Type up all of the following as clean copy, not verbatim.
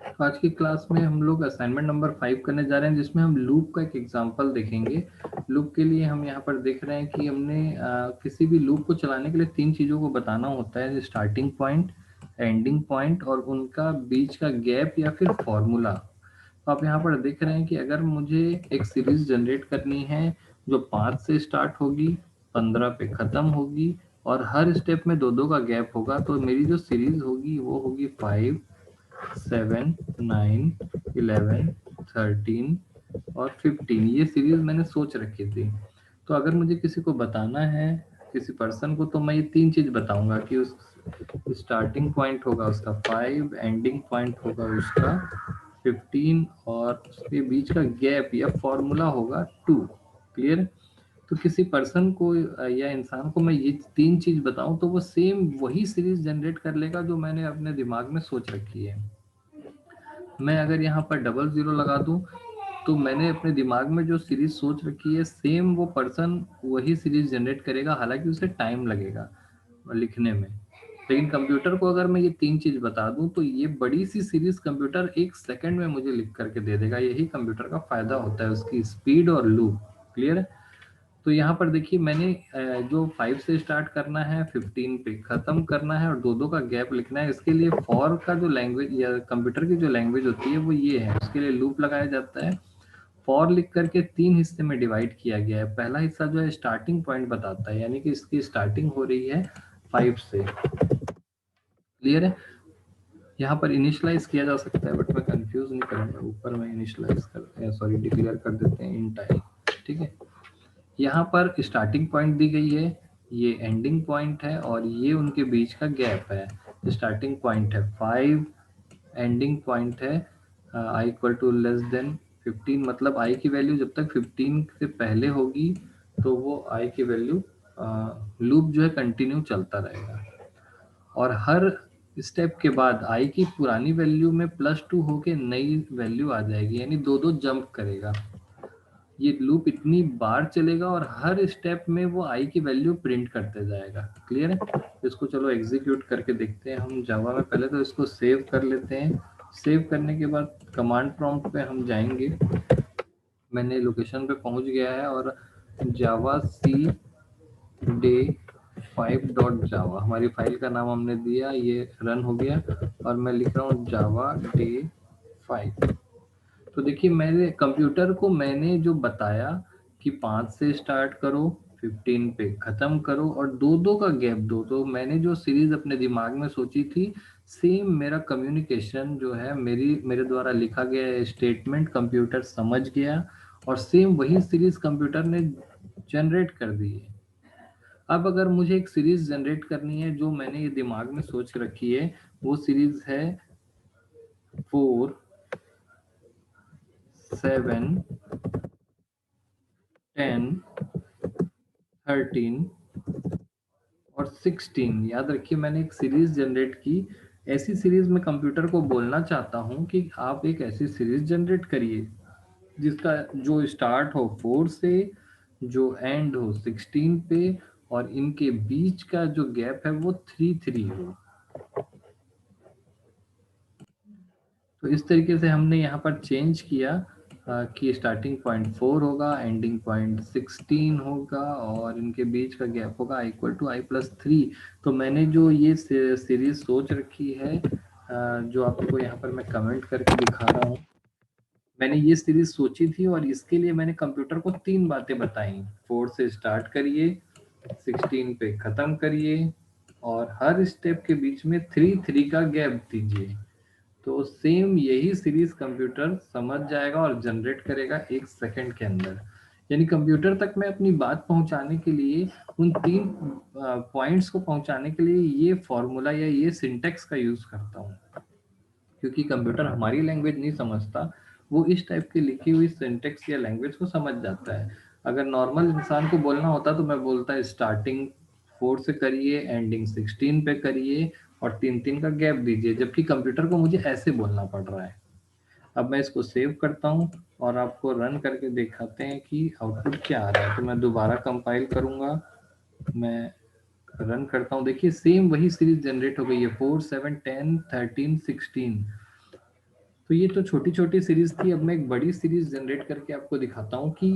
तो आज की क्लास में हम लोग असाइनमेंट नंबर 5 करने जा रहे हैं, जिसमें हम लूप का एक एग्जांपल देखेंगे। लूप के लिए हम यहाँ पर देख रहे हैं कि हमने किसी भी लूप को चलाने के लिए 3 चीज़ों को बताना होता है, स्टार्टिंग पॉइंट, एंडिंग पॉइंट और उनका बीच का गैप या फिर फॉर्मूला। तो आप यहाँ पर देख रहे हैं कि अगर मुझे एक सीरीज जनरेट करनी है जो 5 से स्टार्ट होगी, 15 पे ख़त्म होगी और हर स्टेप में 2-2 का गैप होगा, तो मेरी जो सीरीज होगी वो होगी 5, 7, 9, 11, 13 और 15। ये सीरीज मैंने सोच रखी थी। तो अगर मुझे किसी को बताना है, किसी पर्सन को, तो मैं ये 3 चीज बताऊंगा कि उस स्टार्टिंग पॉइंट होगा उसका 5, एंडिंग पॉइंट होगा उसका 15 और उसके बीच का गैप या फॉर्मूला होगा 2। क्लियर? तो किसी पर्सन को या इंसान को मैं ये 3 चीज बताऊं तो वो सेम वही सीरीज जनरेट कर लेगा जो मैंने अपने दिमाग में सोच रखी है। मैं अगर यहाँ पर 00 लगा दूं तो मैंने अपने दिमाग में जो सीरीज सोच रखी है सेम वो पर्सन वही सीरीज जनरेट करेगा, हालांकि उसे टाइम लगेगा लिखने में। लेकिन कंप्यूटर को अगर मैं ये 3 चीज बता दूं तो ये बड़ी सी सीरीज कंप्यूटर 1 सेकंड में मुझे लिख करके दे देगा। यही कंप्यूटर का फायदा होता है, उसकी स्पीड और लूप। क्लियर है? तो यहाँ पर देखिए मैंने जो 5 से स्टार्ट करना है, 15 पे खत्म करना है और 2-2 का गैप लिखना है। इसके लिए फॉर का जो लैंग्वेज या कंप्यूटर की जो लैंग्वेज होती है वो ये है। उसके लिए लूप लगाया जाता है। फॉर लिख करके 3 हिस्से में डिवाइड किया गया है। पहला हिस्सा जो है स्टार्टिंग पॉइंट बताता है, यानी कि इसकी स्टार्टिंग हो रही है 5 से। क्लियर है? यहाँ पर इनिशियलाइज किया जा सकता है, बट मैं कंफ्यूज नहीं करूंगा। ऊपर में इनिशियलाइज कर सॉरी डिक्लेयर कर देते हैं इन टाइम। ठीक है? यहाँ पर स्टार्टिंग पॉइंट दी गई है, ये एंडिंग पॉइंट है और ये उनके बीच का गैप है। स्टार्टिंग पॉइंट है 5, एंडिंग पॉइंट है I equal to less than 15। मतलब आई की वैल्यू जब तक 15 से पहले होगी तो वो आई की वैल्यू लूप जो है कंटिन्यू चलता रहेगा और हर स्टेप के बाद आई की पुरानी वैल्यू में +2 होके नई वैल्यू आ जाएगी, यानी 2-2 जंप करेगा। ये लूप इतनी बार चलेगा और हर स्टेप में वो आई की वैल्यू प्रिंट करते जाएगा। क्लियर है? इसको चलो एग्जीक्यूट करके देखते हैं हम जावा में। पहले तो इसको सेव कर लेते हैं। सेव करने के बाद कमांड प्रॉम्प्ट पे हम जाएंगे। मैंने लोकेशन पे पहुंच गया है और जावा सी डे 5.java हमारी फाइल का नाम हमने दिया, ये रन हो गया और मैं लिख रहा हूँ जावा डे 5। तो देखिए मेरे कंप्यूटर को मैंने जो बताया कि 5 से स्टार्ट करो, 15 पे खत्म करो और 2-2 का गैप दो, तो मैंने जो सीरीज अपने दिमाग में सोची थी सेम मेरा कम्युनिकेशन जो है मेरे द्वारा लिखा गया स्टेटमेंट कंप्यूटर समझ गया और सेम वही सीरीज कंप्यूटर ने जनरेट कर दी है। अब अगर मुझे एक सीरीज जनरेट करनी है जो मैंने ये दिमाग में सोच रखी है, वो सीरीज है 4, 7, 10, 13 और 16। याद रखिए मैंने एक सीरीज जनरेट की। ऐसी सीरीज में कंप्यूटर को बोलना चाहता हूं कि आप एक ऐसी सीरीज जनरेट करिए जिसका जो स्टार्ट हो 4 से, जो एंड हो 16 पे और इनके बीच का जो गैप है वो 3-3 हो। तो इस तरीके से हमने यहाँ पर चेंज किया कि स्टार्टिंग पॉइंट 4 होगा, एंडिंग पॉइंट 16 होगा और इनके बीच का गैप होगा i=i+3। तो मैंने जो ये सीरीज सोच रखी है, जो आपको यहाँ पर मैं कमेंट करके दिखा रहा हूँ, मैंने ये सीरीज सोची थी और इसके लिए मैंने कंप्यूटर को 3 बातें बताई। 4 से स्टार्ट करिए, 16 पे खत्म करिए और हर स्टेप के बीच में 3-3 का गैप दीजिए। तो सेम यही सीरीज कंप्यूटर समझ जाएगा और जनरेट करेगा 1 सेकंड के अंदर। यानी कंप्यूटर तक मैं अपनी बात पहुंचाने के लिए, उन 3 पॉइंट्स को पहुंचाने के लिए ये फॉर्मूला या ये सिंटेक्स का यूज करता हूँ, क्योंकि कंप्यूटर हमारी लैंग्वेज नहीं समझता, वो इस टाइप की लिखी हुई सिंटेक्स या लैंग्वेज को समझ जाता है। अगर नॉर्मल इंसान को बोलना होता तो मैं बोलता स्टार्टिंग 4 से करिए, एंडिंग 16 पे करिए और 3-3 का गैप दीजिए, जबकि कंप्यूटर को मुझे ऐसे बोलना पड़ रहा है। अब मैं इसको सेव करता हूँ और आपको रन करके दिखाते हैं कि आउटपुट क्या आ रहा है। तो मैं दोबारा कंपाइल करूंगा, मैं रन करता हूँ। देखिए सेम वही सीरीज जनरेट हो गई है 4, 7, 10, 13, 16। तो ये तो छोटी छोटी सीरीज थी। अब मैं एक बड़ी सीरीज जनरेट करके आपको दिखाता हूँ कि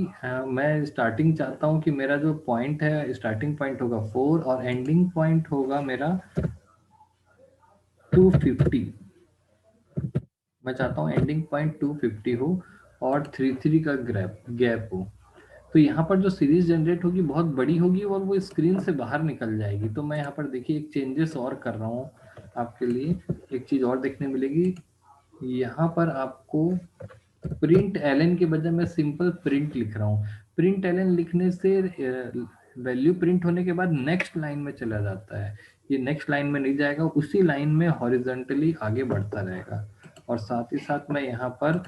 मैं स्टार्टिंग चाहता हूँ कि मेरा जो पॉइंट है, स्टार्टिंग पॉइंट होगा 4 और एंडिंग पॉइंट होगा मेरा 250। मैं चाहता हूँ एंडिंग पॉइंट 250 हो और 3 का गैप हो। तो यहाँ पर जो सीरीज जनरेट होगी बहुत बड़ी होगी और वो स्क्रीन से बाहर निकल जाएगी। तो मैं यहाँ पर देखिए एक चेंजेस और कर रहा हूँ आपके लिए। एक चीज और देखने मिलेगी यहाँ पर आपको, प्रिंट एलन के बजाय मैं सिंपल प्रिंट लिख रहा हूँ। प्रिंट एलन लिखने से वैल्यू प्रिंट होने के बाद नेक्स्ट लाइन में चला जाता है। ये नेक्स्ट लाइन में नहीं जाएगा, उसी लाइन में हॉरिजॉन्टली आगे बढ़ता रहेगा। और साथ ही साथ मैं यहाँ पर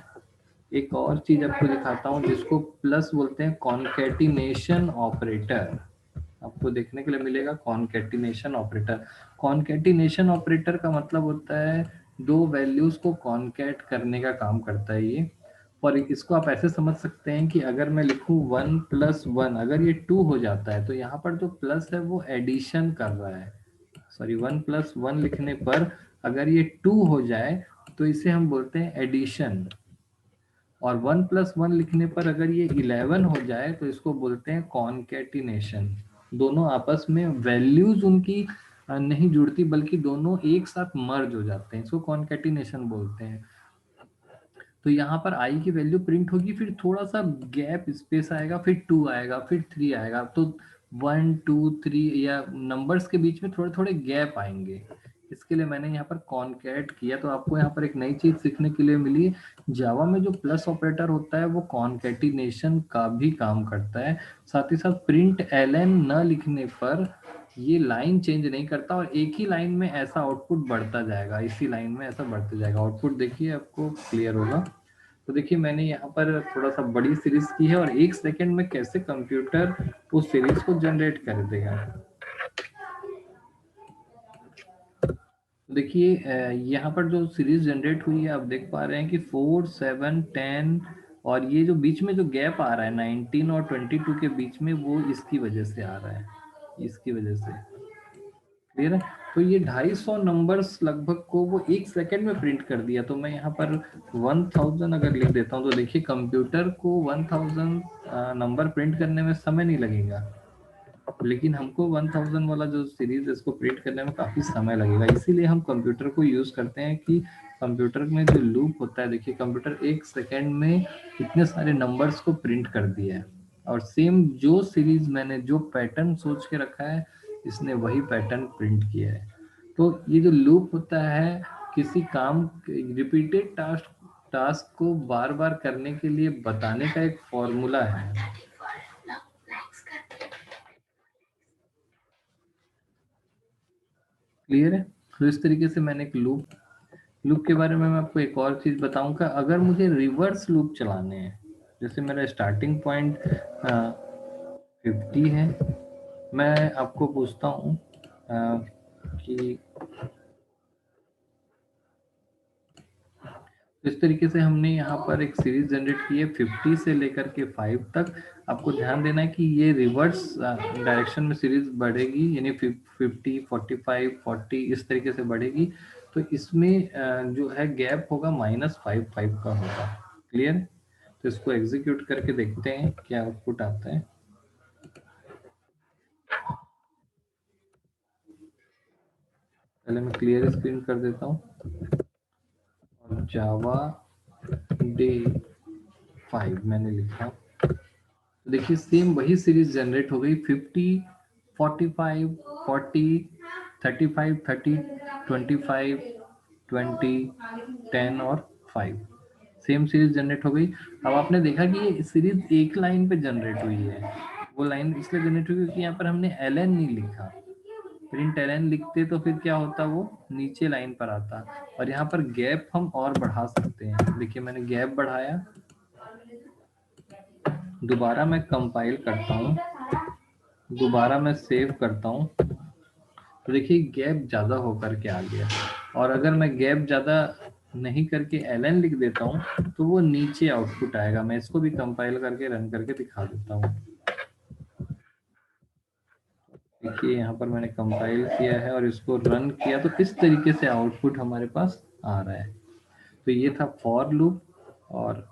एक और चीज आपको दिखाता हूँ जिसको प्लस बोलते हैं, कॉन्केटिनेशन ऑपरेटर। आपको देखने के लिए मिलेगा कॉन्केटिनेशन ऑपरेटर। कॉन्केटिनेशन ऑपरेटर का मतलब होता है दो वैल्यूज को कॉन्केट करने का काम करता है ये। और इसको आप ऐसे समझ सकते हैं कि अगर मैं लिखूं 1+1, अगर ये 2 हो जाता है तो यहाँ पर जो प्लस है वो एडिशन कर रहा है। सॉरी, 1+1 लिखने पर अगर ये 2 हो जाए तो इसे हम बोलते हैं एडिशन। और 1+1 लिखने पर अगर ये 11 हो जाए तो इसको बोलते हैं कॉन्केटिनेशन। दोनों आपस में वैल्यूज उनकी नहीं जुड़ती, बल्कि दोनों एक साथ मर्ज हो जाते हैं, इसको कॉन्केटिनेशन बोलते हैं। तो यहाँ पर आई की वैल्यू प्रिंट होगी, फिर थोड़ा सा गैप स्पेस आएगा, फिर 2 आएगा, फिर 3 आएगा। तो 1 2 3 या नंबर्स के बीच में थोड़े थोड़े गैप आएंगे। इसके लिए मैंने यहाँ पर कॉन्कैट किया। तो आपको यहाँ पर एक नई चीज सीखने के लिए मिली। जावा में जो प्लस ऑपरेटर होता है वो कॉन्कैटिनेशन का भी काम करता है। साथ ही साथ प्रिंट एलन न लिखने पर ये लाइन चेंज नहीं करता और एक ही लाइन में ऐसा आउटपुट बढ़ता जाएगा, इसी लाइन में ऐसा बढ़ते जाएगा आउटपुट। देखिए आपको क्लियर होगा। तो देखिए मैंने यहाँ पर थोड़ा सा बड़ी सीरीज की है और 1 सेकंड में कैसे कंप्यूटर उस सीरीज को जनरेट कर देगा। देखिए यहाँ पर जो सीरीज जनरेट हुई है आप देख पा रहे हैं कि 4 7 10, और ये जो बीच में जो गैप आ रहा है 19 और 22 के बीच में, वो इसकी वजह से आ रहा है, इसकी वजह से। क्लियर है। तो ये 250 नंबर्स लगभग को वो 1 सेकंड में प्रिंट कर दिया। तो मैं यहाँ पर 1000 अगर लिख देता हूँ तो देखिए कंप्यूटर को 1000 नंबर प्रिंट करने में समय नहीं लगेगा, लेकिन हमको 1000 वाला जो सीरीज है इसको प्रिंट करने में काफी समय लगेगा। इसीलिए हम कंप्यूटर को यूज करते हैं कि कंप्यूटर में जो लूप होता है, देखिए कंप्यूटर 1 सेकंड में इतने सारे नंबर्स को प्रिंट कर दिया है। और सेम जो सीरीज मैंने जो पैटर्न सोच के रखा है, इसने वही पैटर्न प्रिंट किया है। तो ये जो लूप होता है किसी काम, रिपीटेड टास्क को बार बार करने के लिए बताने का एक फॉर्मूला है। क्लियर है। तो इस तरीके से मैंने एक लूप लूप के बारे में मैं आपको एक और चीज बताऊंगा। अगर मुझे रिवर्स लूप चलाने हैं, जैसे मेरा स्टार्टिंग पॉइंट 50 है, मैं आपको पूछता हूँ कि इस तरीके से हमने यहाँ पर एक सीरीज जनरेट की है 50 से लेकर के 5 तक। आपको ध्यान देना है कि ये रिवर्स डायरेक्शन में सीरीज बढ़ेगी, यानी 50 45 40 इस तरीके से बढ़ेगी। तो इसमें जो है गैप होगा -5 का होगा। क्लियर। तो इसको एग्जीक्यूट करके देखते हैं क्या आउटपुट आता है। पहले मैं क्लियर स्क्रीन कर देता हूँ और जावा डे 5 मैंने लिखा। तो देखिए सेम वही सीरीज जनरेट हो गई, 50 45 40 35 30 25 20 10 और 5, सेम सीरीज जनरेट हो गई। अब आपने देखा कि ये सीरीज एक लाइन पे जनरेट हुई है। वो लाइन इसलिए जनरेट हुई क्योंकि यहाँ पर हमने एल नहीं लिखा। प्रिंट एल लिखते तो फिर क्या होता, वो नीचे लाइन पर आता। और यहाँ पर गैप हम और बढ़ा सकते हैं। देखिए मैंने गैप बढ़ाया, दोबारा मैं कंपाइल करता हूँ, दोबारा मैं सेव करता हूँ, तो देखिए गैप ज्यादा होकर के आ गया। और अगर मैं गैप ज्यादा नहीं करके एल लिख देता हूँ तो वो नीचे आउटपुट आएगा। मैं इसको भी कंपाइल करके रन करके दिखा देता हूँ। देखिए यहाँ पर मैंने कंपाइल किया है और इसको रन किया तो इस तरीके से आउटपुट हमारे पास आ रहा है। तो ये था फॉर लूप, और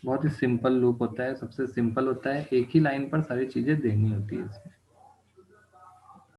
बहुत ही सिंपल लूप होता है, सबसे सिंपल होता है, एक ही लाइन पर सारी चीजें देनी होती है इसमें।